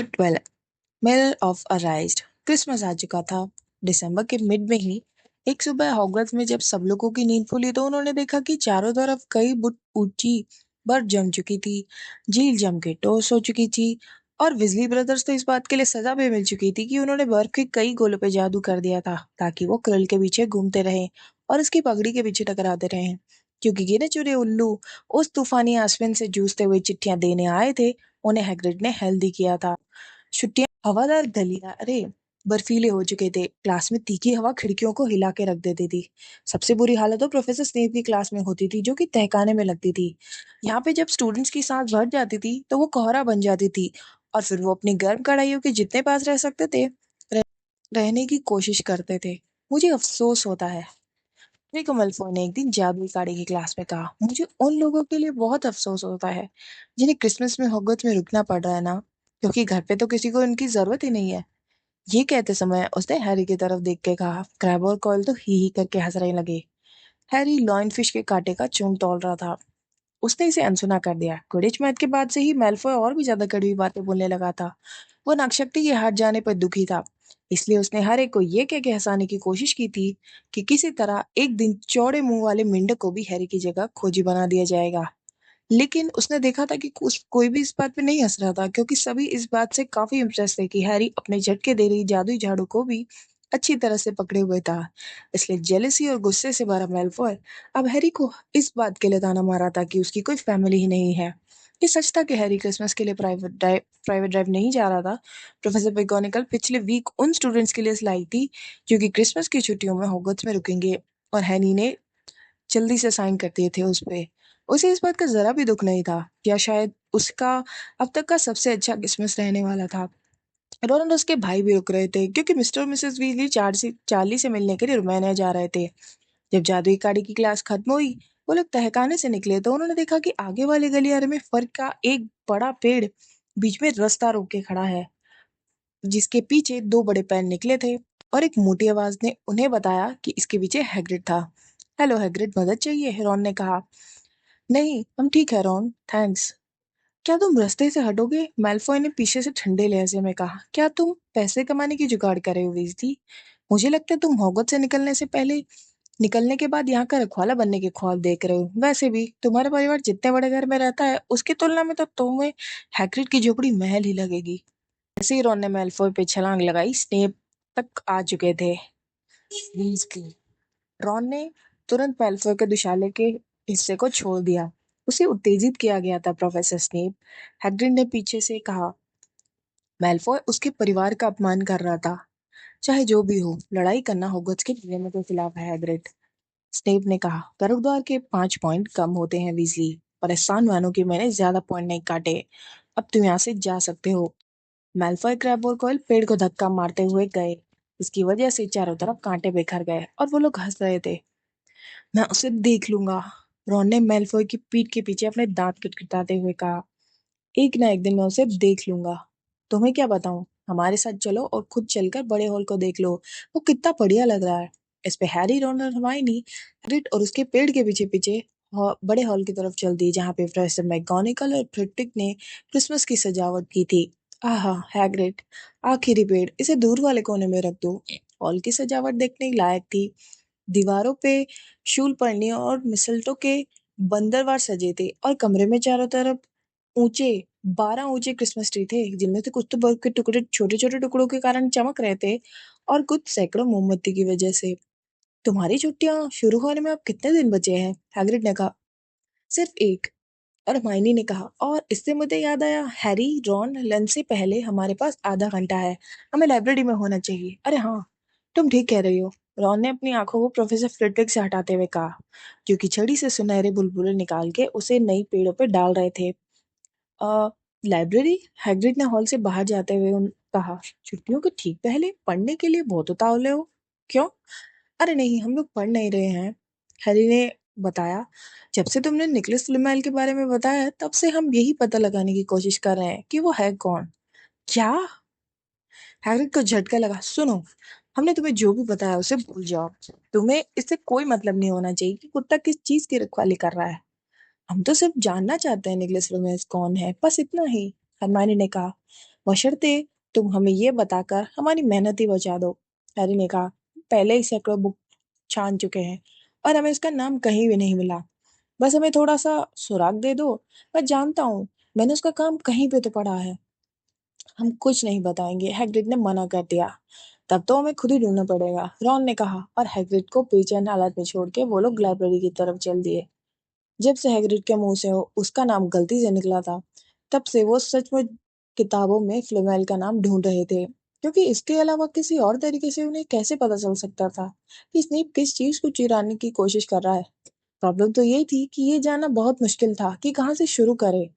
Chapter 12 mail of arised. Christmas आ चुका था। दिसंबर के मिड में ही एक सुबह हॉगवर्ट्स में जब सब लोगों की नींद खुली तो उन्होंने देखा कि चारों तरफ कई बुत ऊंची बर्फ जम चुकी थी। झील जम के टोस हो चुकी थी और विजली ब्रदर्स तो इस बात के लिए सजा भी मिल चुकी थी कि उन्होंने बर्फ के कई गोलों पे जादू कर दिया था ताकि वो क्रिल के पीछे घूमते रहें और उसकी पगड़ी के पीछे टकराते रहें, क्योंकि गिने चुने उल्लू उस तूफानी आसमान से जूझते हुए चिट्ठियां देने आए थे। उन्हें हैग्रिड ने हेल्दी किया था। छुट्टियां हवादार गलियारे बर्फीले हो चुके थे। क्लास में तीखी हवा खिड़कियों को हिला के रख देती थी। सबसे बुरी हालत तो प्रोफेसर स्नेप की क्लास में होती थी, जो कि तहखाने में लगती थी। यहाँ पे जब स्टूडेंट्स की सांस भर जाती थी तो वो कोहरा बन जाती थी और फिर वो अपनी गर्म कढ़ाइयों के जितने पास रह सकते थे रहने की कोशिश करते थे। मुझे अफसोस होता है, ड्रेको मैल्फॉय ने एक दिन जादुई काढ़े की क्लास में कहा। मुझे उन लोगों के लिए बहुत अफसोस होता है जिन्हें क्रिसमस में हॉगवर्ट्स में रुकना पड़ रहा है ना, क्योंकि घर पे तो किसी को इनकी जरूरत ही नहीं है। ये कहते समय उसने हैरी की तरफ देख के कहा। क्रैब और कॉयल तो ही करके हंस रहे लगे। हैरी लॉइन फिश के कांटे का चूंग तोल रहा था। उसने इसे अनसुना कर दिया। क्विडिच मैच के बाद से ही मैल्फॉय और भी ज्यादा कड़वी बातें बोलने लगा था। वो नक्षत्र के हार जाने पर दुखी था, इसलिए उसने हर एक को ये कह के हंसाने की कोशिश की थी कि किसी तरह एक दिन चौड़े मुंह वाले मेंढक को भी हैरी की जगह खोजी बना दिया जाएगा। लेकिन उसने देखा था कि कोई भी इस बात पे नहीं हंस रहा था, क्योंकि सभी इस बात से काफी इम्प्रेस थे कि हैरी अपने झटके दे रही जादुई झाड़ू को भी अच्छी तरह से पकड़े हुए था। इसलिए जेलसी और गुस्से से भरा मैल्फॉय अब हैरी को इस बात के लिए ताना मारा था कि उसकी कोई फैमिली ही नहीं है। ये सच था कि हैरी क्रिसमस के लिए प्राइवेट ड्राइव नहीं जा रहा था। प्रोफेसर पेगोनिकल पिछले वीक उन स्टूडेंट्स के लिए लाई थी जो कि क्रिसमस की छुट्टियों में हॉगवर्ट्स में रुकेंगे, और हैरी ने जल्दी से साइन कर दिए थे उस पे। उसे इस बात का जरा भी दुख नहीं था, या शायद उसका अब तक का सबसे अच्छा क्रिसमस रहने वाला था। रॉन और उसके भाई भी रुक रहे थे, क्योंकि मिस्टर और मिसेस वीजली चार्ली से मिलने के लिए रोमानिया जा रहे थे। जब जादुई काढ़ी की क्लास खत्म हुई, वो लोग तहखाने से निकले तो उन्होंने देखा कि आगे वाले गलियारे में फर का एक बड़ा पेड़ बीच में रास्ता रोक के खड़ा है, जिसके पीछे दो बड़े पैर निकले थे। और एक मोटी आवाज ने उन्हें बताया कि इसके पीछे हैग्रिड था। हेलो हैग्रिड, मदद चाहिए? रॉन ने कहा। नहीं, हम ठीक है रॉन, थैंक्स। क्या तुम रास्ते से हटोगे? मैल्फॉय ने पीछे से ठंडे लहजे में कहा। क्या तुम पैसे कमाने की जुगाड़ कर रहे हो वीजली? मुझे लगता है तुम हॉगवर्ट्स से निकलने के बाद यहाँ का रखवाला बनने के ख्वाब देख रहे हो। वैसे भी तुम्हारा परिवार जितने बड़े घर में रहता है, उसकी तुलना में तो तुम्हें हैग्रिड की झोपड़ी महल ही लगेगी। जैसे ही रॉन ने मैल्फॉय पे छलांग लगाई, स्नेप तक आ चुके थे। वीजली, रॉन ने तुरंत मैल्फॉय के दुशाले के हिस्से को छोड़ दिया। उसे उत्तेजित किया गया था प्रोफेसर स्नेप, हैग्रिड ने पीछे से कहा। मैल्फॉय उसके परिवार का अपमान कर रहा था। चाहे जो भी हो, लड़ाई करना हॉगवर्ट्स के नियमों के खिलाफ है हैग्रिड, स्नेप ने कहा। प्रवेश के 5 पॉइंट कम होते हैं वीजली, और एहसान मानो कि मैंने ज्यादा पॉइंट नहीं काटे। अब तुम यहाँ से जा सकते हो। मैल्फॉय, क्रैब और कोयल पेड़ को धक्का मारते हुए गए। इसकी वजह से चारों तरफ कांटे बिखर गए और वो लोग हंस रहे थे। मैं उसे देख लूंगा, रॉन ने मेलफॉय की पीठ के पीछे अपने दांत किटकिटाते हुए कहा। एक ना एक दिन मैं उसे देख लूंगा। तुम्हें क्या बताऊं, हमारे साथ चलो और खुद चलकर बड़े हॉल को देख लो। वो कितना बढ़िया लग रहा है। इस पे हैरी, रॉन और हर्माइनी हैग्रिड और उसके पेड़ के पीछे पीछे बड़े हॉल की तरफ चल दी, जहाँ पे प्रोफेसर मैगोनिकल और फ्लिटविक ने क्रिसमस की सजावट की थी। आहा हैग्रिड, आखिरी पेड़, इसे दूर वाले कोने में रख दो। हॉल की सजावट देखने लायक थी। दीवारों पे शूलपन्नी और मिसल्टो के बंदरवार सजे थे, और कमरे में चारों तरफ ऊंचे 12 ऊंचे क्रिसमस ट्री थे, जिनमें से कुछ तो बर्फ के टुकड़े छोटे छोटे टुकड़ों के कारण चमक रहे थे और कुछ सैकड़ों मोमबत्ती की वजह से। तुम्हारी छुट्टियां शुरू होने में अब कितने दिन बचे हैं? हैग्रिड ने कहा। सिर्फ एक, और हर्माइनी ने कहा। और इससे मुझे याद आया हैरी, रॉन, लंच से पहले हमारे पास आधा घंटा है। हमें लाइब्रेरी में होना चाहिए। अरे हाँ, तुम ठीक कह रही हो, रॉन ने अपनी आंखों को प्रोफेसर फ्लिटविक से हटाते हुए कहा, जो कि छड़ी से सुनहरे बुलबुले निकाल के उसे नई पेड़ों पर डाल रहे थे। अ लाइब्रेरी, हैग्रिड ने हॉल से बाहर जाते हुए कहा। छुट्टियों के ठीक पहले पढ़ने के लिए बहुत उतावले हो, क्यों? अरे नहीं, हम लोग पढ़ नहीं रहे हैं, हैरी ने बताया। जब से तुमने निकोलस फ्लीमेल के बारे में बताया, तब से हम यही पता लगाने की कोशिश कर रहे हैं कि वो है कौन। क्या? हैग्रिड को झटका लगा। सुनो, हमने तुम्हें जो भी बताया उसे भूल जाओ। तुम्हें इससे कोई मतलब नहीं होना चाहिए कि कुत्ता किस चीज की रखवाली कर रहा है। हम तो सिर्फ जानना चाहते हैं निकोलस फ्लीमेल कौन है, बस इतना ही, हरमानी ने कहा। बशर्ते तुम हमें ये बताकर हमारी मेहनत ही बचा दो। हैरी ने कहा, पहले ही सैकड़ों बुक छान चुके हैं और हमें इसका नाम कहीं भी नहीं मिला। बस हमें थोड़ा सा सुराग दे दो। मैं जानता हूँ, मैंने उसका काम कहीं पे तो पढ़ा है। हम कुछ नहीं बताएंगे, हैग्रिड ने मना कर दिया। तब तो हमें खुद ही ढूंढना पड़ेगा, रॉन ने कहा, और हैग्रिड को बेचैन हालत में छोड़ के वो लोग लाइब्रेरी की तरफ चल दिए। जब से हैग्रिड के मुंह से उसका नाम गलती से निकला था, तब से वो सचमुच किताबों में फ्लेमेल का नाम ढूंढ रहे थे, क्योंकि इसके अलावा किसी और तरीके से उन्हें कैसे पता चल सकता था कि स्नेप किस चीज को चुराने की कोशिश कर रहा है। प्रॉब्लम तो ये थी कि ये जानना बहुत मुश्किल था कि कहाँ से शुरू करें,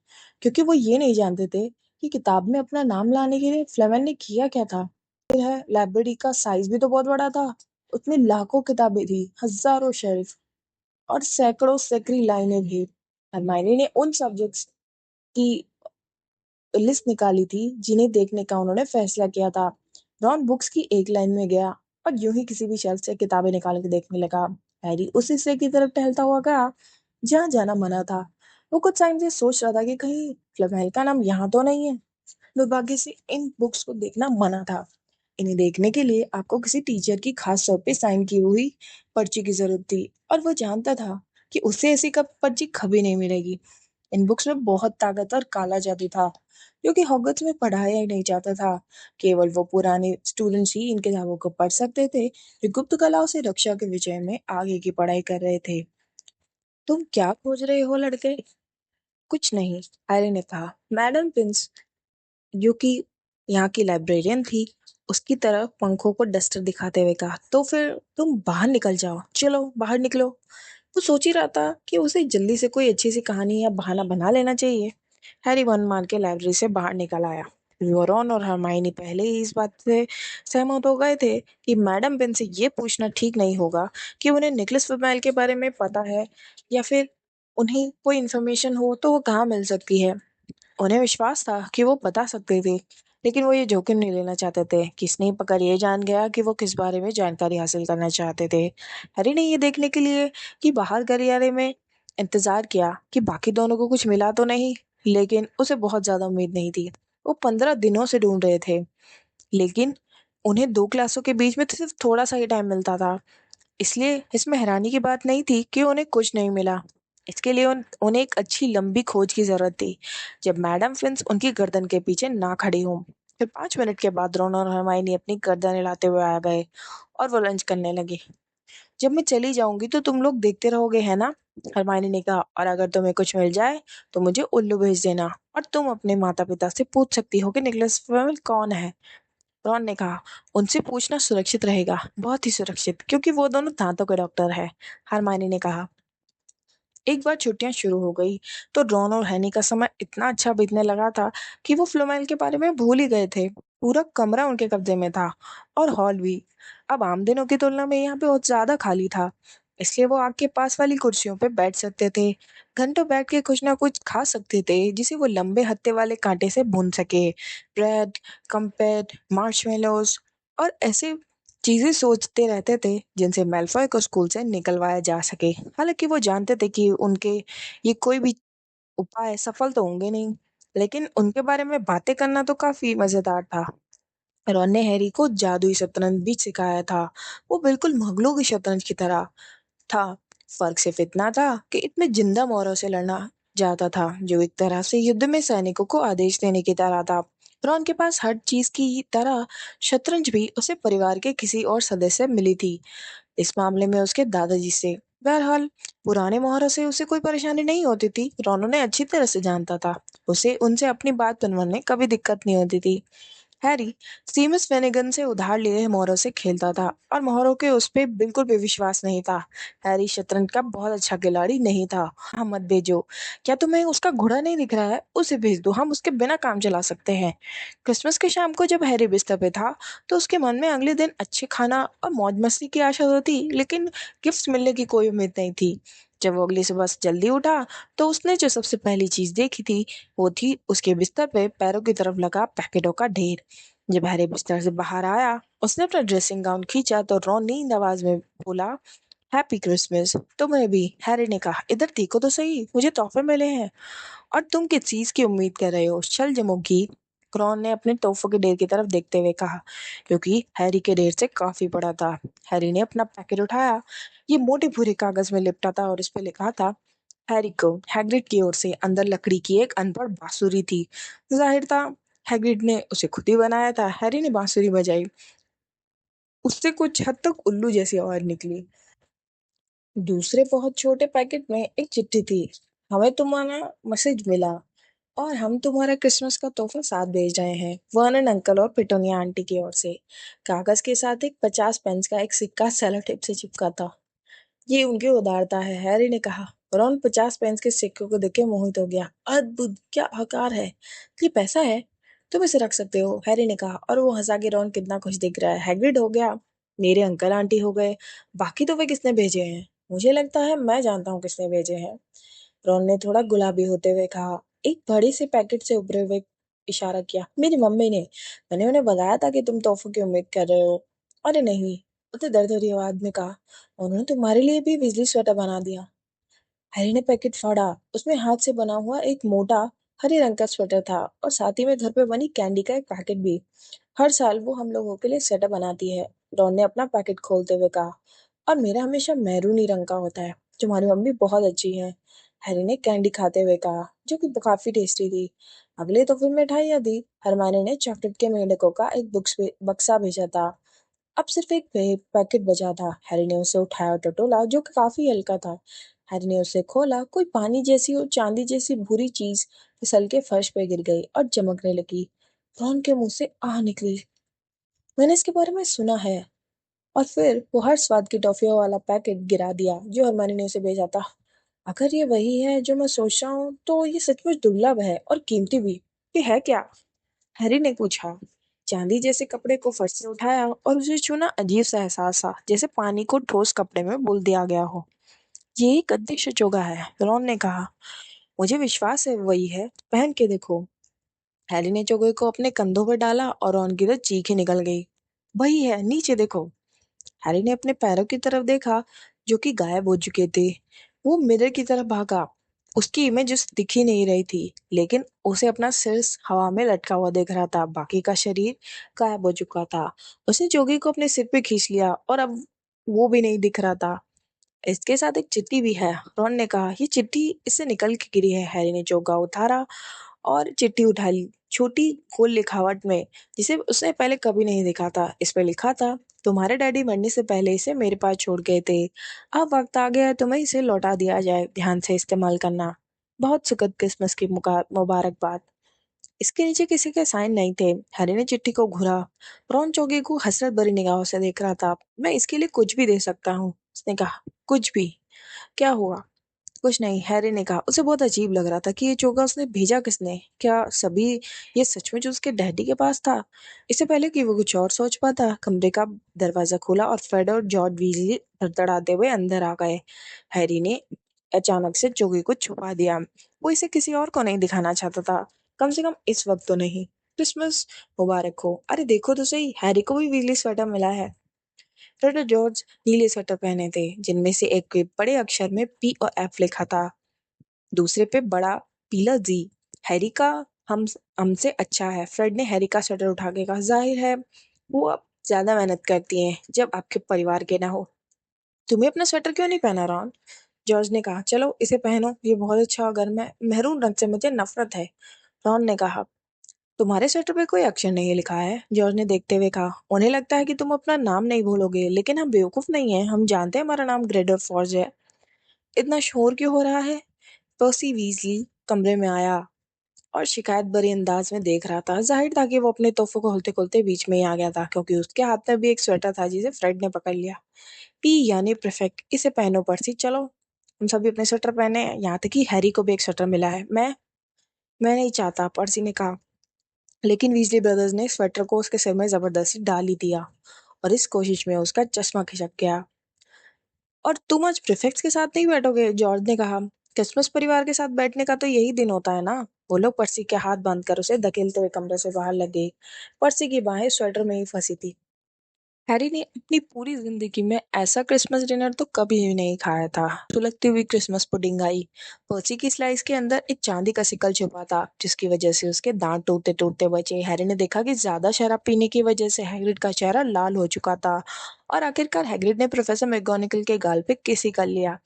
क्योंकि वो ये नहीं जानते थे कि किताब में अपना नाम लाने के लिए फ्लेमेल ने किया क्या था। फिर है, लाइब्रेरी का साइज भी तो बहुत बड़ा था। उसमें लाखों किताबें थी, हजारों शेल्फ और सैकड़ों सकरी लाइनें भी। हरमाइनी ने उन सब्जेक्ट्स की लिस्ट निकाली थी जिन्हें देखने का उन्होंने फैसला किया था। रॉन बुक्स की एक लाइन में गया और यूं ही किसी भी शेल्फ से किताबें निकाल के देखने लगा। हैरी उस हिस्से की तरफ टहलता हुआ गया जहाँ जाना मना था। वो कुछ टाइम से सोच रहा था कि कहीं फ्लमहेल का नाम यहाँ तो नहीं है। दुर्भाग्य से इन बुक्स को देखना मना था। इन्हें देखने के लिए आपको किसी टीचर की खास तौर पे साइन की हुई पर्ची की जरूरत थी, और वो जानता था कि उसे ऐसी कब पर्ची कभी नहीं मिलेगी। इन बुक्स में बहुत ताकत और काला जादू था, क्योंकि हॉगवर्ट्स में पढ़ाया ही नहीं जाता था। केवल वो पुराने स्टूडेंट्स ही इन किताबों को पढ़ सकते थे जो गुप्त कलाओं से रक्षा के विषय में आगे की पढ़ाई कर रहे थे। तुम क्या खोज रहे हो लड़के? कुछ नहीं, हैरी ने कहा। मैडम पिंस, जो कि यहाँ की लाइब्रेरियन थी, उसकी तरफ पंखों को डस्टर दिखाते हुए कहा, तो फिर तुम बाहर निकल जाओ, चलो बाहर निकलो। वो सोच ही रहा था कि उसे जल्दी से कोई अच्छी सी कहानी या बहाना बना लेना चाहिए। हैरी मन मार के लाइब्रेरी से बाहर निकल आया। रॉन और हरमाइनी पहले ही इस बात से सहमत हो गए थे कि मैडम पिन से ये पूछना ठीक नहीं होगा कि उन्हें निकोलस फ्लीमेल के बारे में पता है, या फिर उन्हें कोई इन्फॉर्मेशन हो तो वो कहाँ मिल सकती है। उन्हें विश्वास था कि वो बता सकते थे, लेकिन वो ये जोखिम नहीं लेना चाहते थे कि स्नेप अगर ये जान गया कि वो किस बारे में जानकारी हासिल करना चाहते थे। हैरी ने ये देखने के लिए कि बाहर गलियारे में इंतजार किया कि बाकी दोनों को कुछ मिला तो नहीं, लेकिन उसे बहुत ज्यादा उम्मीद नहीं थी। वो 15 दिनों से ढूंढ रहे थे, लेकिन उन्हें दो क्लासों के बीच में तो सिर्फ थोड़ा सा ही टाइम मिलता था। इसलिए इसमें हैरानी की बात नहीं थी कि उन्हें कुछ नहीं मिला। इसके लिए उन्हें एक अच्छी लंबी खोज की जरूरत थी, जब मैडम फिंच उनकी गर्दन के पीछे ना खड़ी हो। फिर 5 मिनट के बाद रोन और हरमाइनी अपनी गर्दन हिलाते हुए आ गए और वो लंच करने लगे। जब मैं चली जाऊंगी तो तुम लोग देखते रहोगे, है ना? हरमाइनी ने कहा, और अगर तुम्हें कुछ मिल जाए तो मुझे उल्लू भेज देना, और तुम अपने माता पिता से पूछ सकती हो कि निकोलस फ्लेमिंग कौन है। रॉन ने कहा, उनसे पूछना सुरक्षित रहेगा, बहुत ही सुरक्षित, क्योंकि वो दोनों दांतों के डॉक्टर है। हरमाइनी ने कहा। एक बार छुट्टियां शुरू हो गई तो रॉन और हैनी का समय इतना अच्छा बीतने लगा था कि वो फ्लोमेल के बारे में भूल ही गए थे। पूरा कमरा उनके कब्जे में था, और हॉल भी अब आम दिनों की तुलना में यहाँ पे बहुत ज्यादा खाली था। इसलिए वो आग के पास वाली कुर्सियों पे बैठ सकते थे, घंटों बैठ के कुछ ना कुछ खा सकते थे जिसे वो लंबे हत्थे वाले कांटे से भून सके। ब्रेड, कम्पेट, मार्शमेलोज और ऐसे चीजें सोचते रहते थे जिनसे मेलफॉय को स्कूल से निकलवाया जा सके। हालांकि वो जानते थे कि उनके ये कोई भी उपाय सफल तो होंगे नहीं, लेकिन उनके बारे में बातें करना तो काफी मजेदार था। रॉन ने हैरी को जादुई शतरंज भी सिखाया था। वो बिल्कुल मुगलों की शतरंज की तरह था। फर्क सिर्फ इतना था कि इसमें जिंदा मोहरों से लड़ना जाता था, जो एक तरह से युद्ध में सैनिकों को आदेश देने की तरह था। रॉन के पास हर चीज की तरह शतरंज भी उसे परिवार के किसी और सदस्य से मिली थी, इस मामले में उसके दादाजी से। बहरहाल, पुराने मोहरों से उसे कोई परेशानी नहीं होती थी। रॉन उन्हें अच्छी तरह से जानता था। उसे उनसे अपनी बात बनवाने में कभी दिक्कत नहीं होती थी। हैरी सीमस फेनेगन से उधार लिए मोहरों से खेलता था, और मोहरों के उस पे बिल्कुल भी विश्वास नहीं था। हैरी शतरंज का बहुत अच्छा खिलाड़ी नहीं था। हाँ, मत भेजो। क्या तुम्हें उसका घोड़ा नहीं दिख रहा है? उसे भेज दो, हम उसके बिना काम चला सकते हैं। क्रिसमस के शाम को जब हैरी बिस्तर पे था, तो उसके मन में अगले दिन अच्छे खाना और मौज मस्ती की आशा तो थी, लेकिन गिफ्ट मिलने की कोई उम्मीद नहीं थी। जब वो अगली सुबह जल्दी उठा, तो उसने जो सबसे पहली चीज देखी थी, वो थी उसके बिस्तर पे पैरों की तरफ लगा पैकेटों का ढेर। जब हैरी बिस्तर से बाहर आया, उसने अपना ड्रेसिंग गाउन खींचा तो रॉन नींद आवाज में बोला, हैप्पी क्रिसमस। तुम्हें भी, हैरी ने कहा। इधर देखो तो सही, मुझे तोहफे मिले हैं। और तुम किस चीज की उम्मीद कर रहे हो, छल जमोगी? रॉन ने अपने तोहफों के ढेर की तरफ देखते हुए कहा, क्योंकि हैरी के ढेर से काफी बड़ा था। हैरी ने अपना पैकेट उठाया। ये मोटे भूरे कागज में लिपटा था और इस पे लिखा था, हैरी को हैग्रिड की ओर से। अंदर लकड़ी की एक अनपढ़ बांसुरी थी। जाहिर था हैग्रिड ने उसे खुद ही बनाया था। हैरी ने बांसुरी बजाई। उससे कुछ हद तक उल्लू जैसी आवाज निकली। दूसरे बहुत छोटे पैकेट में एक चिट्ठी थी। हमें तुम्हारा मैसेज मिला और हम तुम्हारा क्रिसमस का तोहफा साथ भेज रहे हैं, वर्नन अंकल और पिटोनिया आंटी की ओर से। कागज के साथ एक 50 पेंस का एक सिक्का सेलो टेप से चिपका था। ये उनकी उदारता है, हैरी ने कहा। रॉन 50 पेंस के सिक्के को देख के मोहित हो गया। अद्भुत, क्या आकार है! ये पैसा है, तुम इसे रख सकते हो, हैरी ने कहा। और वो हंसा के रॉन कितना खुश दिख रहा है। हैग्रिड हो गया, मेरे अंकल आंटी हो गए, बाकी तो वे किसने भेजे हैं? मुझे लगता है मैं जानता हूँ किसने भेजे हैं। रॉन ने थोड़ा गुलाबी होते हुए कहा। एक बड़े से पैकेट से उभरे हुए इशारा किया। मेरी मम्मी ने। मैंने उन्हें बताया था कि तुम तोहफों की उम्मीद कर रहे हो। अरे नहीं, उसने दर्द आवाज में कहा। उन्होंने तुम्हारे लिए भी बिजली स्वेटर बना दिया। हैरी ने पैकेट फाड़ा। उसमें हाथ से बना हुआ एक मोटा हरे रंग का स्वेटर था और साथ ही में घर पे बनी कैंडी का एक पैकेट भी। हर साल वो हम लोगों के लिए स्वेटर बनाती है, रॉन ने अपना पैकेट खोलते हुए कहा। और मेरा हमेशा मैरूनी रंग का होता है। तुम्हारी मम्मी बहुत अच्छी है, हैरी ने कैंडी खाते हुए कहा, जो कि काफी टेस्टी थी। अगले तो फिर मिठाइयाँ दी। हरमाने ने चॉकलेट के मेंढकों का एक बक्सा भेजा था। अब सिर्फ एक पैकेट बचा था। हैरी ने उसे उठाया और टटोला, जो कि काफी हल्का था। हैरी ने उसे खोला। कोई पानी जैसी और चांदी जैसी भूरी चीज फिसल के फर्श पे गिर गई और चमकने लगी। रॉन के मुंह से आह निकली। मैंने इसके बारे में सुना है। और फिर वो हर स्वाद की टॉफियों वाला पैकेट गिरा दिया जो हरमानी ने उसे भेजा था। अगर ये वही है जो मैं सोच रहा हूँ तो ये सचमुच दुर्लभ है और कीमती भी। ये है क्या? हैरी ने पूछा। चांदी जैसे कपड़े को फर्श से उठाया और उसे छूना अजीब सा एहसास था, जैसे पानी को ठोस कपड़े में बोल दिया गया हो। ये एक अदृश्य चोगा है, रॉन ने कहा। मुझे विश्वास है वही है, पहन के देखो। हैरी ने चोगे को अपने कंधों पर डाला और रॉन की तो चीखें निकल गई। वही है, नीचे देखो। हैरी ने अपने पैरों की तरफ देखा, जो कि गायब हो चुके थे। वो मिरर की तरफ भागा। उसकी इमेज उस दिख ही नहीं रही थी, लेकिन उसे अपना सिर हवा में लटका हुआ देख रहा था। बाकी का शरीर गायब हो चुका था। उसने जोगी को अपने सिर पे खींच लिया और अब वो भी नहीं दिख रहा था। इसके साथ एक चिट्ठी भी है, रॉन ने कहा। ये चिट्ठी इससे निकल के गिरी है। हैरी ने जोगा उतारा और चिट्ठी उठा ली, छोटी गोल लिखावट में, जिसे उसने पहले कभी नहीं देखा था। इस पे लिखा था, तुम्हारे डैडी मरने से पहले इसे मेरे पास छोड़ गए थे। अब वक्त आ गया है तुम्हें इसे लौटा दिया जाए, ध्यान से इस्तेमाल करना। बहुत सुखद क्रिसमस की मुबारकबाद। इसके नीचे किसी के साइन नहीं थे। हैरी ने चिट्ठी को घुरा। रॉन चौगे को हसरत भरी निगाहों से देख रहा था। मैं इसके लिए कुछ भी दे सकता हूँ, उसने कहा। कुछ भी? क्या हुआ? कुछ नहीं, हैरी ने कहा। उसे बहुत अजीब लग रहा था कि ये चोगा उसने भेजा किसने। क्या सभी ये सचमुच उसके डैडी के पास था? इससे पहले कि वो कुछ और सोच पाता, कमरे का दरवाजा खुला और फ्रेड और जॉर्ज वीजली धड़धड़ाते हुए अंदर आ गए। हैरी ने अचानक से चोगे को छुपा दिया। वो इसे किसी और को नहीं दिखाना चाहता था, कम से कम इस वक्त तो नहीं। क्रिसमस मुबारक हो। अरे देखो तो सही, हैरी को भी वीजली स्वेटर मिला है। फ्रेड और जॉर्ज नीले स्वेटर पहने थे, जिनमें से एक पे बड़े अक्षर में पी और एफ लिखा था, दूसरे पे बड़ा पीला जी। हैरी का हम हमसे अच्छा है। फ्रेड ने हैरी का स्वेटर उठा के कहा। जाहिर है वो अब ज्यादा मेहनत करती हैं जब आपके परिवार के ना हो। तुम्हें अपना स्वेटर क्यों नहीं पहना, रॉन? जॉर्ज ने कहा। चलो इसे पहनो, ये बहुत अच्छा और गर्म है। मेहरून रंग से मुझे नफरत है, रॉन ने कहा। तुम्हारे स्वेटर पे कोई अक्षर नहीं लिखा है, जॉर्ज ने देखते हुए कहा। उन्हें लगता है कि तुम अपना नाम नहीं भूलोगे, लेकिन हम बेवकूफ नहीं हैं। हम जानते हैं हमारा नाम ग्रेडर फॉर्ज है। इतना शोर क्यों हो रहा है? पर्सी वीजली कमरे में आया और शिकायत भरे अंदाज में देख रहा था। जाहिर था कि वो अपने तोहफों को खोलते खोलते बीच में ही आ गया था, क्योंकि उसके हाथ में भी एक स्वेटर था जिसे फ्रेड ने पकड़ लिया। पी यानी प्रिफेक्ट, इसे पहनो पर्सी। चलो हम सभी अपने स्वेटर पहने हैं, यहाँ तक कि हैरी को भी एक स्वेटर मिला है। मैं नहीं चाहता, पर्सी ने कहा। लेकिन वीजली ब्रदर्स ने स्वेटर को उसके सिर में जबरदस्ती डाल ही दिया और इस कोशिश में उसका चश्मा खिसक गया। और तुम आज प्रीफेक्ट्स के साथ नहीं बैठोगे, जॉर्ज ने कहा। क्रिसमस परिवार के साथ बैठने का तो यही दिन होता है ना। वो लोग पर्सी के हाथ बांधकर उसे धकेलते हुए कमरे से बाहर लग गए। पर्सी की बाहें स्वेटर में ही फंसी थी। हैरी ने अपनी पूरी जिंदगी में ऐसा क्रिसमस डिनर तो कभी भी नहीं खाया था। सुलगती हुई क्रिसमस पुडिंग आई। पर्ची की स्लाइस के अंदर एक चांदी का सिक्कल छुपा था, जिसकी वजह से उसके दांत टूटते टूटते बचे। हैरी ने देखा कि ज्यादा शराब पीने की वजह से हैग्रिड का चेहरा लाल हो चुका था, और आखिरकार हैग्रिड ने प्रोफेसर मैगोनिकल के गाल पे किसी कर लिया।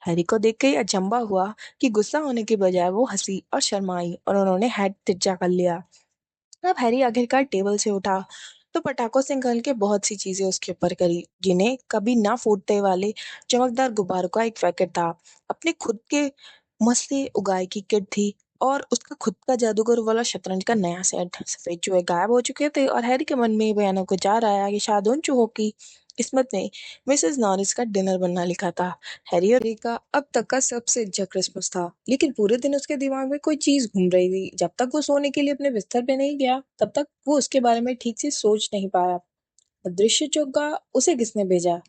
हैरी को देख के ही अचंभा हुआ कि गुस्सा होने की बजाय वो हंसी और शर्माई, और उन्होंने हेड तिरछा कर लिया। अब हैरी आखिरकार टेबल से उठा तो पटाखों से निकल के बहुत सी चीजें उसके ऊपर करी, जिन्हें कभी ना फूटने वाले चमकदार गुब्बारों का एक पैकेट था, अपने खुद के मसले उगाए की किट थी, और उसका खुद का जादूगर वाला शतरंज का नया सेट। सफेद चूहे गायब हो चुके थे, और हैरी के मन में ये भयानक विचार आया कि शायद उन चूहों की किस्मत में मिसेस नॉरिस का डिनर बनना लिखा था। हैरी और का अब तक का सबसे अच्छा क्रिसमस था, लेकिन पूरे दिन उसके दिमाग में कोई चीज घूम रही थी। जब तक वो सोने के लिए अपने बिस्तर पे नहीं गया, तब तक वो उसके बारे में ठीक से सोच नहीं पाया। अदृश्य चौका उसे किसने भेजा?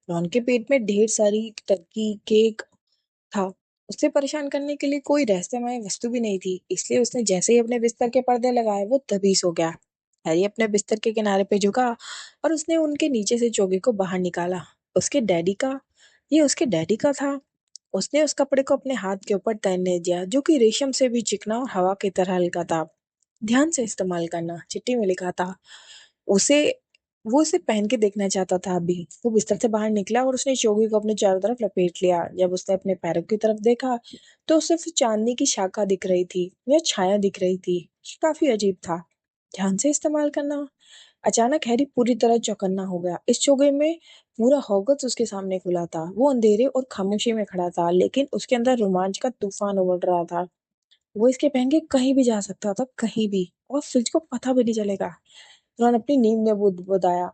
रॉन के पेट में ढेर सारी टर्की केक था। उसे परेशान करने के लिए कोई रहस्यमय वस्तु भी नहीं थी, इसलिए उसने जैसे ही अपने बिस्तर के पर्दे लगाए, वो तभी सो गया। हैरी अपने बिस्तर के किनारे पे झुका, और उसने उनके नीचे से चोगे को बाहर निकाला। उसके डैडी का ये उसके डैडी का था। उसने उस कपड़े को अपने हाथ के ऊपर तैरने दिया, जो कि रेशम से भी चिकना और हवा की तरह हल्का था। ध्यान से इस्तेमाल करना, चिट्ठी में लिखा था। उसे वो इसे पहन के देखना चाहता था। अभी वो बिस्तर से बाहर निकला और उसने चोगी को अपने चारों तरफ लपेट लिया। जब उसने अपने पैरों की तरफ देखा, तो उसे सिर्फ चांदी की शाखा दिख रही थी, या छाया दिख रही थी। ये काफी अजीब था। ध्यान से इस्तेमाल करना। अचानक हैरी पूरी तरह चौकन्ना हो गया। इस चौगे में पूरा हॉगवर्ट्स उसके सामने खुला था। वो अंधेरे और खामोशी में खड़ा था, लेकिन उसके अंदर रोमांच का तूफान उमड़ रहा था। वो इसके पहन के कहीं भी जा सकता था, कहीं भी, और फिज को पता भी नहीं चलेगा। रॉन अपनी नींद में बुदबुदाया,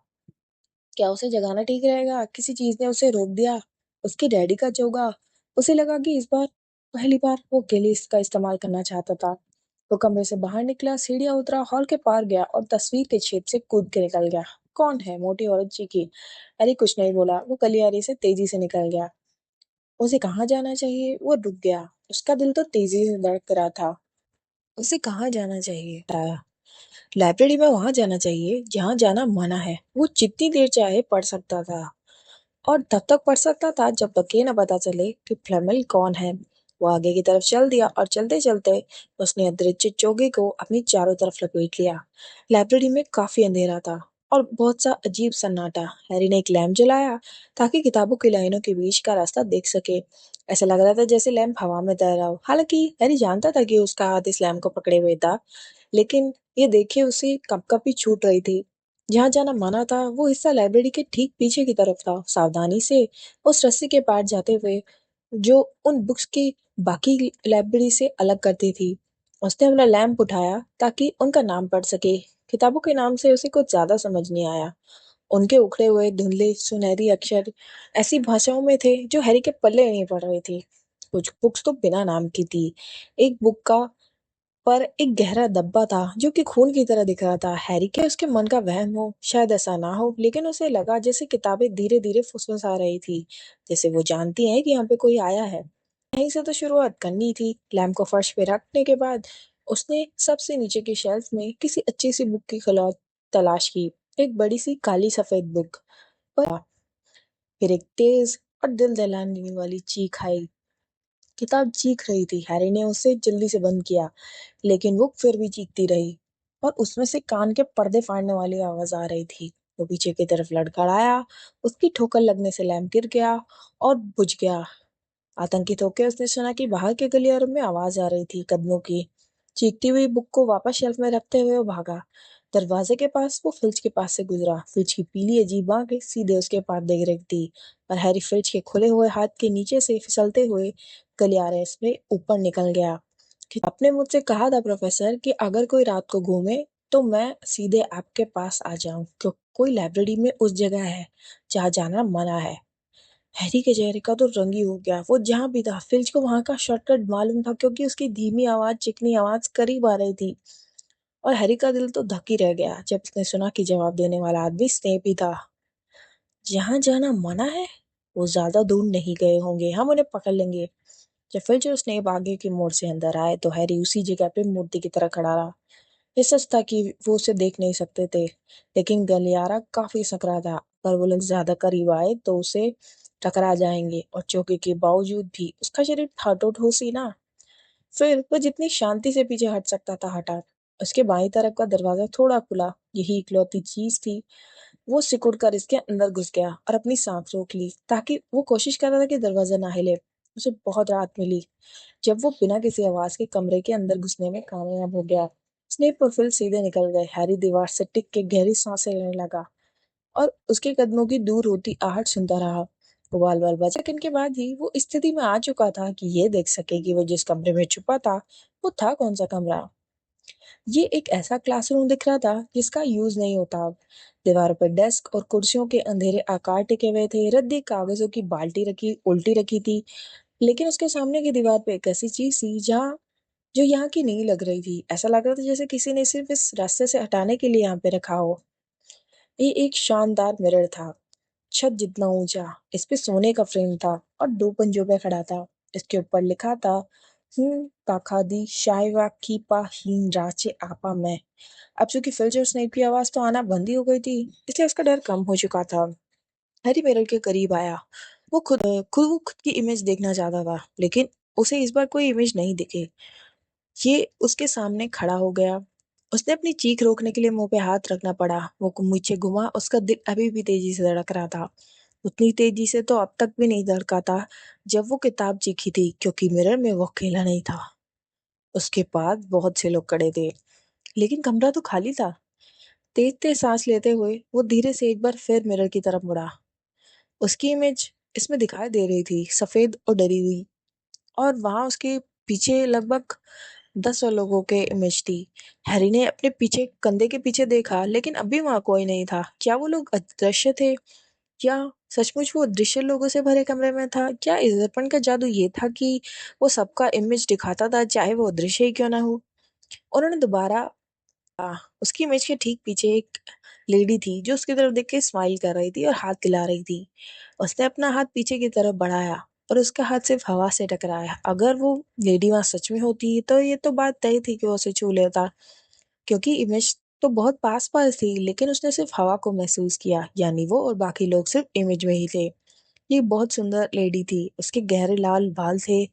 क्या उसे जगाना ठीक रहेगा? किसी चीज ने उसे रोक दिया। उसके डैडी का चोगा। उसे लगा कि इस बार पहली बार वो अकेले इसका इस्तेमाल करना चाहता था। वो कमरे से बाहर निकला, सीढ़ियां उतरा, हॉल के पार गया और तस्वीर के छेद से कूद के निकल गया। कौन है? मोटी औरत चीखी। अरे कुछ नहीं बोला। वो गलियारे से तेजी से निकल गया। उसे कहाँ जाना चाहिए? वो रुक गया। उसका दिल तो तेजी से धड़क रहा था। उसे कहाँ जाना चाहिए? लाइब्रेरी में वहां जाना चाहिए जहां जाना मना है। वो जितनी देर चाहे पढ़ सकता था, और तब तक पढ़ सकता था जब तक ये न पता चले कि फ्लेमिल कौन है। वो आगे की तरफ चल दिया, और चलते चलते उसने अदृश्य चोगे को अपनी चारों तरफ लपेट लिया। लाइब्रेरी में काफी अंधेरा था, और बहुत सा अजीब सन्नाटा। हैरी ने एक लैंप जलाया ताकि किताबों की लाइनों के बीच का रास्ता देख सके। ऐसा लग रहा था जैसे लैंप हवा में तैर रहा हो। हालांकि हैरी जानता था कि उसका हाथ इस लैंप को पकड़े हुए था, लेकिन ये देखे उसे कपकपी छूट रही थी। जहाँ जाना माना था, वो हिस्सा लाइब्रेरी के ठीक पीछे की तरफ था। सावधानी से उस रस्सी के पार जाते हुए, जो उन बुक्स की बाकी लाइब्रेरी से अलग करती थी, उसने अपना लैंप उठाया ताकि उनका नाम पढ़ सके। किताबों के नाम से उसे कुछ ज्यादा समझ नहीं आया। उनके उखड़े हुए धुंधले सुनहरी अक्षर ऐसी भाषाओं में थे जो हैरी के पल्ले नहीं पड़ रही थी। कुछ बुक्स तो बिना नाम की थी। एक बुक का पर एक गहरा धब्बा था जो कि खून की तरह दिख रहा था। हैरी के उसके मन का वहम हो, शायद ऐसा ना हो, लेकिन उसे लगा जैसे किताबें धीरे धीरे फुसफुसा रही थी, जैसे वो जानती है कि यहाँ पे कोई आया है। यहीं से तो शुरुआत करनी थी। लैम्प को फर्श पे रखने के बाद उसने सबसे नीचे की शेल्फ में किसी अच्छी सी बुक की खिलौत तलाश की। एक बड़ी सी काली सफेद बुक पर फिर एक तेज और दिल दहलाने वाली चीख आई। किताब चीख रही थी। हैरी ने उसे जल्दी से बंद किया, लेकिन वो फिर भी चीखती रही, और उसमें से कान के पर्दे फाड़ने वाली आवाज आ रही थी। वो पीछे की तरफ लड़खड़ाया। उसकी ठोकर लगने से लैंप गिर गया और बुझ गया। आतंकित होकर उसने सुना कि बाहर के गलियारे में आवाज आ रही थी, कदमों की। चीखती हुई बुक को वापस शेल्फ में रखते हुए वो भागा। दरवाजे के पास वो फिल्च के पास से गुजरा। फिल्च की पीली अजीब आंखें सीधे उसके पास देख रही थी, और हैरी फिल्च के खुले हुए हाथ के नीचे से फिसलते हुए गलियारे से ऊपर निकल गया। कि आपने मुझसे कहा था प्रोफेसर कि अगर कोई रात को घूमे तो मैं सीधे आपके पास आ जाऊं, क्यों कोई लाइब्रेरी में उस जगह है जहाँ जाना मना है। हैरी के चेहरे का तो रंग ही हो गया। वो जहां भी था, फिल्च को वहां का शॉर्टकट मालूम था, क्योंकि उसकी धीमी आवाज, चिकनी आवाज करीब आ रही थी। और हैरी का दिल तो धक ही रह गया जब उसने सुना कि जवाब देने वाला आदमी स्नेप ही था। जहां जाना मना है? वो ज्यादा दूर नहीं गए होंगे, हम उन्हें पकड़ लेंगे। जब फिल्च और स्नेप आगे की मोड़ से अंदर आए, तो हैरी उसी जगह पे मूर्ति की तरह खड़ा रहा। ये सच था कि वो उसे देख नहीं सकते थे, लेकिन गलियारा काफी सकरा था। अगर वो लोग ज्यादा करीब आए तो उसे टकरा जाएंगे, और चौके के बावजूद भी उसका शरीर ठाटोठोस ही ना। फिर वो जितनी शांति से पीछे हट सकता था हटा। उसके बाईं तरफ का दरवाजा थोड़ा खुला, यही इकलौती चीज थी। वो सिकुड़ कर इसके अंदर घुस गया और अपनी सांस रोक ली, ताकि वो कोशिश कर रहा था कि दरवाजा ना हिले। उसे बहुत राहत मिली जब वो बिना किसी आवाज के कमरे के अंदर घुसने में कामयाब हो गया। स्नेप और फिल सीधे निकल गए। हैरी दीवार से टिक के गहरी सांसें लेने लगा और उसके कदमों की दूर होती आहट सुनता रहा। बाल बाल बचे सेकंड के बाद ही वो इस स्थिति में आ चुका था कि ये देख सके कि वो जिस कमरे में छुपा था वो था कौन सा कमरा। ये एक ऐसा क्लासरूम दिख रहा था जिसका यूज नहीं होता अब। दीवारों पर डेस्क और कुर्सियों के अंधेरे आकार टिके हुए थे। रद्दी कागजों की बाल्टी रखी उल्टी रखी थी, लेकिन उसके सामने की दीवार पे एक ऐसी चीज थी जहाँ जो यहाँ की नहीं लग रही थी। ऐसा लग रहा था जैसे किसी ने सिर्फ इस रास्ते से हटाने के लिए यहाँ पे रखा हो। ये एक शानदार मिरर था, छत जितना ऊंचा। इस पे सोने का फ्रेम था और दो पंजों पे खड़ा था। इसके ऊपर लिखा था, ताखादी शाइवा कीपा हीन राचे आपा मैं। अब चूंकि फिल्चर स्नेप की आवाज तो आना बंद ही हो गई थी, इसलिए उसका डर कम हो चुका था। हैरी मिरर के करीब आया। वो खुद की इमेज देखना चाहता था, लेकिन उसे इस बार कोई इमेज नहीं दिखी। ये उसके सामने खड़ा हो गया। उसने अपनी चीख रोकने के लिए मुंह पे हाथ रखना पड़ा। वो मुझे घुमा, उसका दिल अभी भी तेजी से धड़क रहा था। उतनी तेजी से तो अब तक भी नहीं धड़का था जब वो किताब चीखी थी, क्योंकि मिरर में वो अकेला नहीं था। उसके पास बहुत से लोग खड़े थे, लेकिन कमरा तो खाली था। तेज तेज सांस लेते हुए वो धीरे से एक बार फिर मिरर की तरफ मुड़ा। उसकी इमेज इसमें दिखाई दे रही थी, सफेद और डरी हुई। और वहां उसके पीछे लगभग 10 लोगों के इमेज थी। हैरी ने अपने पीछे कंधे के पीछे देखा, लेकिन अभी वहां कोई नहीं था। क्या वो लोग अदृश्य थे? क्या सचमुच वो दृश्य लोगों से भरे कमरे में था? क्या इस दर्पण का जादू ये था कि वो सबका इमेज दिखाता था, चाहे वो दृश्य ही क्यों ना हो? उन्होंने दोबारा उसकी इमेज के ठीक पीछे एक लेडी थी जो उसकी तरफ देख के स्माइल कर रही थी और हाथ हिला रही थी। उसने अपना हाथ पीछे की तरफ बढ़ाया और उसका हाथ सिर्फ हवा से टकराया। अगर वो लेडी वहां सच में होती तो ये तो बात तय थी कि वो उसे छू लेता, क्योंकि इमेज तो बहुत पास पास थी, लेकिन उसने सिर्फ हवा को महसूस किया। यानी वो और बाकी लोग सिर्फ इमेज में ही थे। ये बहुत सुंदर लेडी थी। उसके गहरे लाल बाल थे।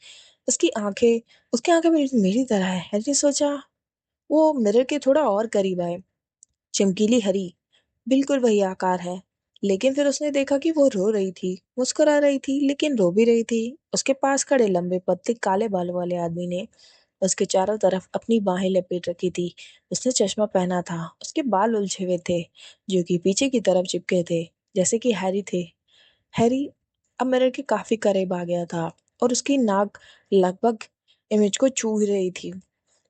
उसकी आंखें उसकी आंखें मेरी तरह है, ऐसे सोचा। वो मिरर के थोड़ा और करीब आए। चमकीली हरी, बिल्कुल वही आकार है। लेकिन फिर उसने देखा कि वो रो रही थी, मुस्कुरा रही थी, लेकिन रो भी रही थी। उसके पास खड़े लंबे पतले काले बालों वाले आदमी ने उसके चारों तरफ अपनी बाहें लपेट रखी थी। उसने चश्मा पहना था। उसके बाल उलझे हुए थे, जो कि पीछे की तरफ चिपके थे, जैसे कि हैरी थे। हैरी अब मिरर के काफी करीब आ गया था और उसकी नाक लगभग इमेज को छू ही रही थी।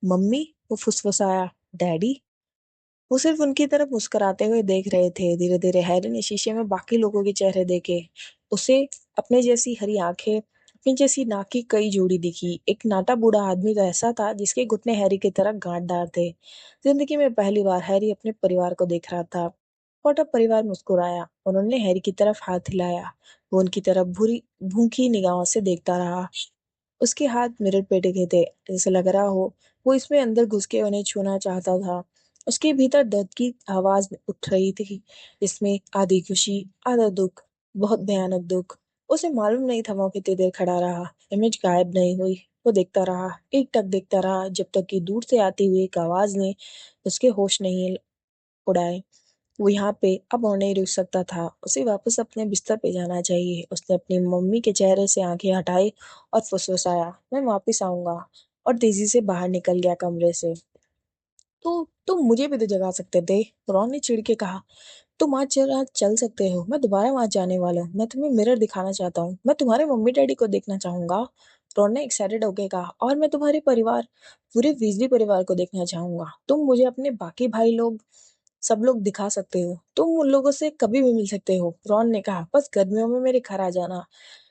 मम्मी, वो फुसफुसाया। डैडी। वो सिर्फ उनकी तरफ मुस्कुराते हुए देख रहे थे। धीरे धीरे हैरी ने शीशे में बाकी लोगों के चेहरे देखे। उसे अपने जैसी हरी आंखें, अपनी जैसी नाक की कई जोड़ी दिखी। एक नाटा बूढ़ा आदमी तो ऐसा था जिसके घुटने हैरी की तरह गांठदार थे। जिंदगी में पहली बार हैरी अपने परिवार को देख रहा था। छोटा परिवार मुस्कुराया। उन्होंने हैरी की तरफ हाथ हिलाया। वो उनकी तरफ भूरी भूखी निगाहों से देखता रहा। उसके हाथ मिरर पे टिके थे, जैसे लग रहा हो वो इसमें अंदर घुस के उन्हें छूना चाहता था। उसके भीतर दर्द की आवाज उठ रही थी, इसमें आधी खुशी, आधा दुख, बहुत भयानक दुख। उसे मालूम नहीं था वो कितनी देर खड़ा रहा। इमेज गायब नहीं हुई। वो देखता रहा, एक टक देखता रहा, जब तक कि दूर से आती हुई एक आवाज ने उसके होश नहीं उड़ाए। वो यहाँ पे अब और नहीं रुक सकता था। उसे वापस अपने बिस्तर पे जाना चाहिए। उसने अपनी मम्मी के चेहरे से आंखें हटाई और फुसफुसाया, मैं वापस आऊंगा। और तेजी से बाहर निकल गया कमरे से। तो तुम मुझे भी तो जगा सकते थे, रॉन ने चिढ़ के कहा। तुम आज जरा चल सकते हो, मैं दोबारा वहां जाने वाला हूँ। मैं तुम्हें मिरर दिखाना चाहता हूँ। मैं तुम्हारे मम्मी डैडी को देखना चाहूंगा। रॉन ने एक्साइटेड होकर कहा। और मैं तुम्हारे परिवार, पूरे वीजली परिवार को देखना चाहूंगा। तुम मुझे अपने बाकी भाई लोग, सब लोग दिखा सकते हो। तुम उन लोगों से कभी भी मिल सकते हो। रॉन ने कहा, बस गर्मियों में मेरे घर आ जाना।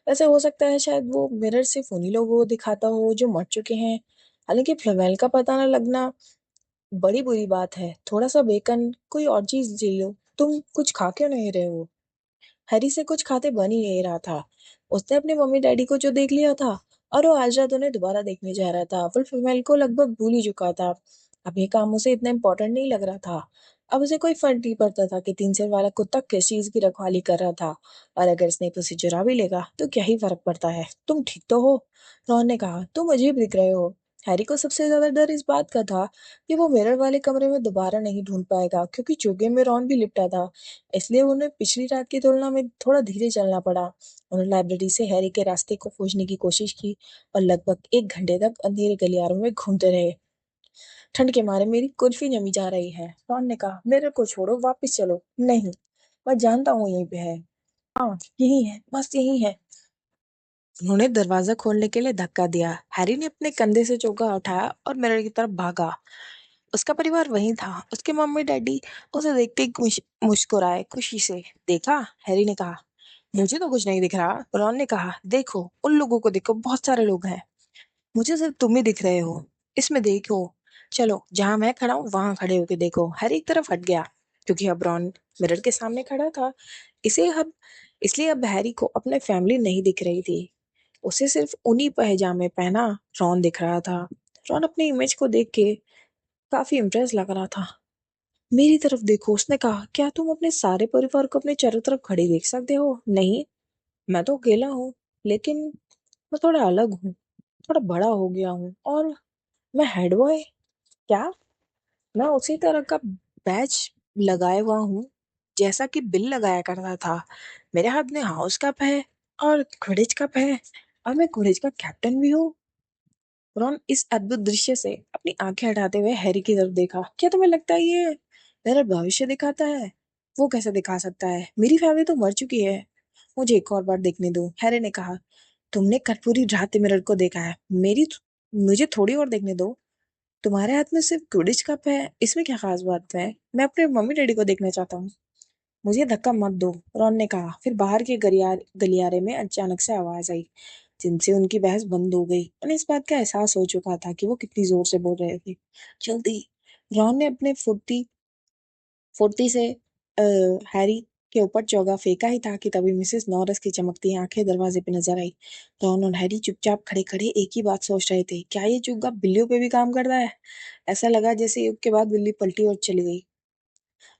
ऐसे हो सकता है शायद वो मिरर सिर्फ उन्हीं लोगों को दिखाता हो जो मर चुके हैं। हालांकि फ्लवेल का पता न लगना बड़ी बुरी बात है। थोड़ा सा बेकन, कोई और चीज जी लो। तुम कुछ खा क्यों नहीं रहे हो? हैरी से कुछ खाते बन ही नहीं रहा था। उसने अपने मम्मी डैडी को जो देख लिया था, और वो आज रात उन्हें दोबारा देखने जा रहा था। वो फीमेल को लगभग भूल ही चुका था। अब ये काम उसे इतना इम्पोर्टेंट नहीं लग रहा था। अब उसे कोई फर्क नहीं पड़ता था कि 3 सिर वाला कुत्ता किस चीज की रखवाली कर रहा था, और अगर स्नेप उसे चुरा भी लेगा तो क्या ही फर्क पड़ता है। तुम ठीक तो हो? रॉन ने कहा। तुम अजीब दिख रहे हो। हैरी को सबसे ज्यादा डर इस बात का था कि वो मिरर वाले कमरे में दोबारा नहीं ढूंढ पाएगा, क्योंकि चुगे में रॉन भी लिपटा था। इसलिए उन्हें पिछली रात की तुलना में थोड़ा धीरे चलना पड़ा। उन्होंने लाइब्रेरी से हैरी के रास्ते को खोजने की कोशिश की और लगभग 1 घंटे तक अंधेरे गलियारों में घूमते रहे। ठंड के मारे मेरी कुल्फी जमी जा रही है, रॉन ने कहा। मेरे को छोड़ो, वापस चलो। नहीं, मैं जानता हूँ यहीं पे है। हाँ, यही है, बस यही है। उन्होंने दरवाजा खोलने के लिए धक्का दिया। हैरी ने अपने कंधे से चौका उठाया और मिरर की तरफ भागा। उसका परिवार वहीं था। उसके मम्मी डैडी उसे देखते ही मुस्कुराए खुशी से। देखा? हैरी ने कहा। मुझे तो कुछ नहीं दिख रहा, रॉन ने कहा। देखो, उन लोगों को देखो, बहुत सारे लोग हैं। मुझे सिर्फ तुम ही दिख रहे हो। इसमें देखो। चलो, जहां मैं खड़ा हूँ वहां खड़े होके देखो। हैरी एक तरफ हट गया, क्योंकि अब रॉन मिरर के सामने खड़ा था। इसे अब इसलिए अब हैरी को अपने फैमिली नहीं दिख रही थी। उसे सिर्फ उन्हीं पहजामे पहना रॉन दिख रहा था। रॉन अपनी इमेज को देख के काफी इम्प्रेस लग रहा था। मेरी तरफ देखो, उसने कहा। क्या तुम अपने सारे परिवार को अपने चारों तरफ खड़े देख सकते हो? नहीं, मैं तो अकेला हूँ, लेकिन मैं थोड़ा अलग हूँ। थोड़ा बड़ा हो गया हूँ, और मैं हेड बॉय। क्या? मैं उसी तरह का बैच लगाए हुआ हूँ जैसा कि बिल लगाया करता था। मेरे हाथ में हाउस कप है और क्विडिच कप है, और मैं क्विडिच का कैप्टन भी हूँ। रॉन इस अद्भुत दृश्य से अपनी आंखें हटाते हुए हैरी की तरफ देखा। क्या तुम्हें लगता है ये मेरा भविष्य दिखाता है? वो कैसे दिखा सकता है? मेरी फैमिली तो मर चुकी है। मुझे एक और बार देखने दो, हैरी ने कहा। तुमने कल पूरी रात मिरर को देखा है। मुझे थोड़ी और देखने दो। तुम्हारे हाथ में सिर्फ क्विडिच कप है, इसमें क्या खास बात है? मैं अपने मम्मी डैडी को देखना चाहता हूँ। मुझे धक्का मत दो, रॉन ने कहा। फिर बाहर के गलियारे में अचानक से आवाज आई, जिनसे उनकी बहस बंद हो गई। उन्हें इस बात का एहसास हो चुका था कि वो कितनी जोर से बोल रहे थे। जल्दी! रॉन ने अपने फुर्ती फुर्ती से अ, हैरी के ऊपर चौगा फेंका ही था कि तभी मिसेस नॉरिस की चमकती आंखें दरवाजे पे नजर आई। रॉन और हैरी चुपचाप खड़े खड़े एक ही बात सोच रहे थे। क्या ये चुग्गा बिल्लियों पे भी काम करता है? ऐसा लगा जैसे युग के बाद बिल्ली पलटी और चली गई।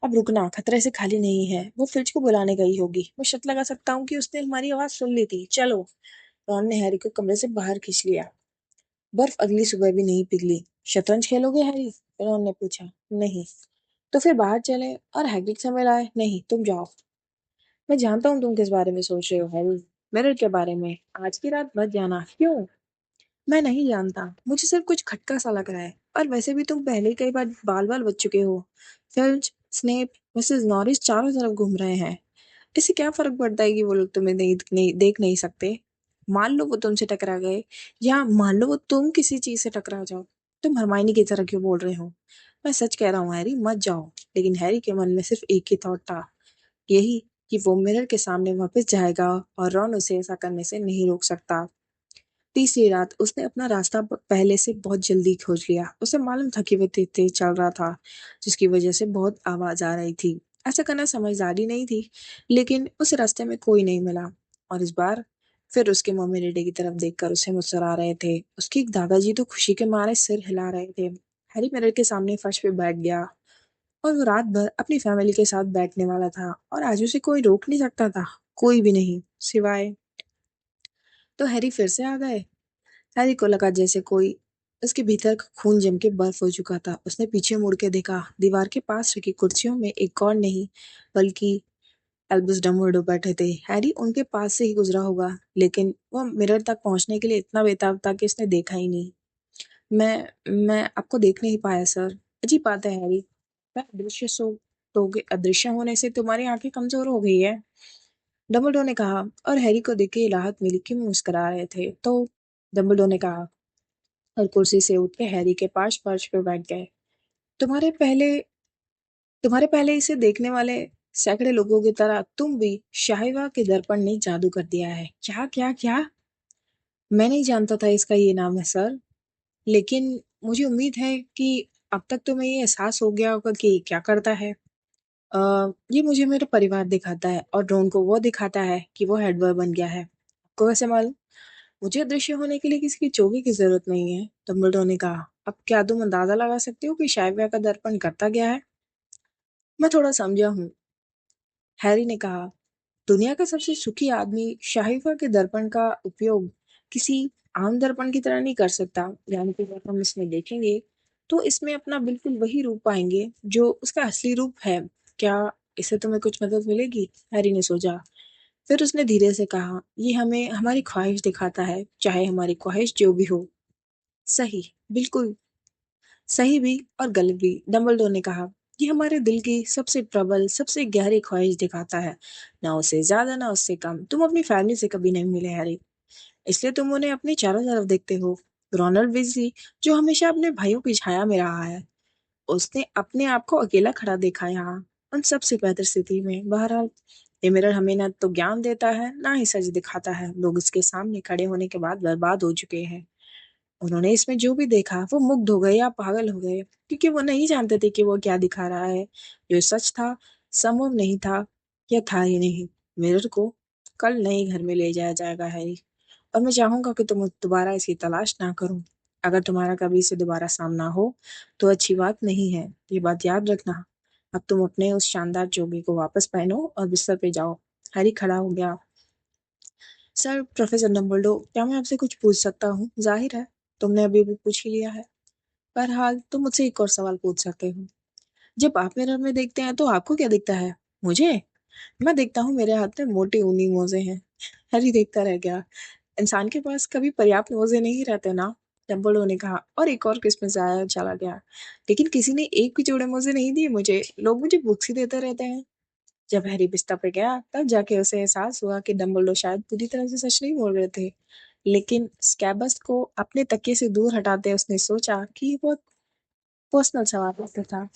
अब रुकना, खतरे से खाली नहीं है। वो फिल्च को बुलाने गई होगी। मैं शर्त लगा सकता हूँ कि उसने हमारी आवाज सुन ली थी। चलो। रॉन ने हैरी को कमरे से बाहर खींच लिया। बर्फ अगली सुबह भी नहीं पिघली। शतरंज खेलोगे, हैरी? रॉन ने पूछा। नहीं। तो फिर बाहर चले और हैग्रिड से मिलाए? नहीं, तुम जाओ। मैं जानता हूँ तुम किस बारे में सोच रहे हो, हैरी। मिरर के बारे में। आज की रात मत जाना। क्यों? मैं नहीं जानता, मुझे सिर्फ कुछ खटका सा लग रहा है। और वैसे भी तुम पहले ही कई बार बाल बाल बच चुके हो। फिल्च, स्नेप, मिसेस नॉरिस चारों तरफ घूम रहे हैं। इससे क्या फर्क पड़ता है कि वो लोग तुम्हें देख नहीं सकते? मान लो वो तुमसे टकरा गए, या मान लो वो तुम किसी चीज से टकरा जाओ। तुम हरमाइनी की तरह क्यों बोल रहे हो? मैं सच कह रहा हूँ, हैरी, मत जाओ। लेकिन हैरी के मन में सिर्फ एक ही थॉट था, यही कि वो मिरर के सामने वापस जाएगा, और रॉन उसे ऐसा करने से नहीं रोक सकता। तीसरी रात उसने अपना रास्ता पहले से बहुत जल्दी खोज लिया। उसे मालूम था कि वो तेज तेज चल रहा था, जिसकी वजह से बहुत आवाज आ रही थी। ऐसा करना समझदारी नहीं थी, लेकिन उस रास्ते में कोई नहीं मिला। और इस बार फिर उसके मम्मी डैडी की तरफ देखकर उसे मुस्कुरा रहे थे। उसके दादाजी तो खुशी के मारे सिर हिला रहे थे। हैरी मिरर के सामने फर्श पे बैठ गया, और वो रात भर अपनी फैमिली के साथ बैठने वाला था, और आज उसे कोई रोक नहीं सकता था। कोई भी नहीं, सिवाय। तो हैरी फिर से आ गए। हैरी को लगा जैसे कोई उसके भीतर का खून जम के बर्फ हो चुका था। उसने पीछे मुड़ के देखा। दीवार के पास रखी कुर्सियों में एक और नहीं, बल्कि एल्बस डम्बलडोर बैठे थे। हैरी उनके पास से ही गुजरा होगा, लेकिन वो मिरर तक पहुंचने के लिए इतना बेताब था कि उसने देखा ही नहीं। मैं आपको देख नहीं पाया, सर। अजीब बात है, हैरी। मैं अदृश्य होने से तुम्हारी आंखें कमजोर हो गई है, डम्बलडोर ने कहा। और हैरी को देख के राहत मिली कि वो मुस्कुरा रहे थे। तो डम्बलडोर ने कहा, और कुर्सी से उठ के हैरी के पास फर्श पे बैठ गए। तुम्हारे पहले तुम्हारे पहले इसे देखने वाले सैकड़े लोगों की तरह तुम भी शाहिवा के दर्पण ने जादू कर दिया है। क्या क्या क्या? मैं नहीं जानता था इसका ये नाम है, सर। लेकिन मुझे उम्मीद है कि अब तक तुम्हें ये एहसास हो गया होगा कि क्या करता है। ये मुझे मेरा परिवार दिखाता है, और ड्रोन को वो दिखाता है कि वो हेड बॉय बन गया है। आपको कैसे मालूम? मुझे अदृश्य होने के लिए किसी की चोगी की जरूरत नहीं है, डम्बलडोर ने कहा। अब क्या तुम अंदाजा लगा सकते हो कि शाइवा का दर्पण करता क्या है? मैं थोड़ा समझा हूँ, हैरी ने कहा। दुनिया का सबसे सुखी आदमी शाइवा के दर्पण का उपयोग किसी आम दर्पण की तरह नहीं कर सकता। यानी कि जब हम इसमें देखेंगे तो इसमें अपना बिल्कुल वही रूप पाएंगे जो उसका असली रूप है। क्या इससे तुम्हें कुछ मदद मिलेगी? हैरी ने सोचा। फिर उसने धीरे से कहा, ये हमें हमारी ख्वाहिश दिखाता है, चाहे हमारी ख्वाहिश जो भी हो। सही, बिल्कुल सही भी और गलत भी, डंबलडोर ने कहा। ये हमारे दिल की सबसे प्रबल, सबसे गहरी ख्वाहिश दिखाता है। ना उससे ज्यादा ना उससे कम। तुम अपनी फैमिली से कभी नहीं मिले हैरी, इसलिए तुम उन्हें अपनी चारों तरफ देखते हो। रोनाल्ड वीज़ली, जो हमेशा अपने भाइयों की छाया में रहा है, उसने अपने आप को अकेला खड़ा देखा यहाँ, उन सबसे बेहतर स्थिति में। बहरहाल, ये मिरर हमें ना तो ज्ञान देता है ना ही सच दिखाता है। लोग इसके सामने खड़े होने के बाद बर्बाद हो चुके हैं। उन्होंने इसमें जो भी देखा वो मुग्ध हो गए या पागल हो गए, क्योंकि वो नहीं जानते थे कि वो क्या दिखा रहा है। जो सच था, संभव नहीं था, या था ही नहीं। मिरर को कल नए घर में ले जाया जाएगा हैरी, और मैं चाहूंगा कि तुम दोबारा इसकी तलाश ना करो। अगर तुम्हारा कभी इसे दोबारा सामना हो तो अच्छी बात नहीं है, ये बात याद रखना। अब तुम अपने उस शानदार चोगे को वापस पहनो और बिस्तर पे जाओ। हैरी खड़ा हो गया। सर, प्रोफेसर डम्बलडोर, क्या मैं आपसे कुछ पूछ सकता हूँ? जाहिर है तुमने अभी भी पूछ ही लिया है। बहरहाल, तुम मुझसे एक और सवाल पूछ सकते हो। जब आप मिरर में देखते हैं तो आपको क्या दिखता है? मुझे? मैं देखता हूँ मेरे हाथ में मोटे ऊनी मोजे हैं। हैरी देखता रह गया। इंसान के पास कभी पर्याप्त मोजे नहीं रहते ना? डम्बलडोर ने कहा, और एक और क्रिसमस आया चला गया, लेकिन किसी ने एक भी जोड़े मोजे नहीं दिए मुझे। लोग मुझे बुक्स ही देते रहते हैं। जब हैरी बिस्तर पे गया तब जाके उसे एहसास हुआ कि डम्बलडोर शायद पूरी तरह से सच नहीं बोल रहे थे। लेकिन स्कैबस को अपने तकिए से दूर हटाते उसने सोचा कि ये बहुत पर्सनल सवाल था।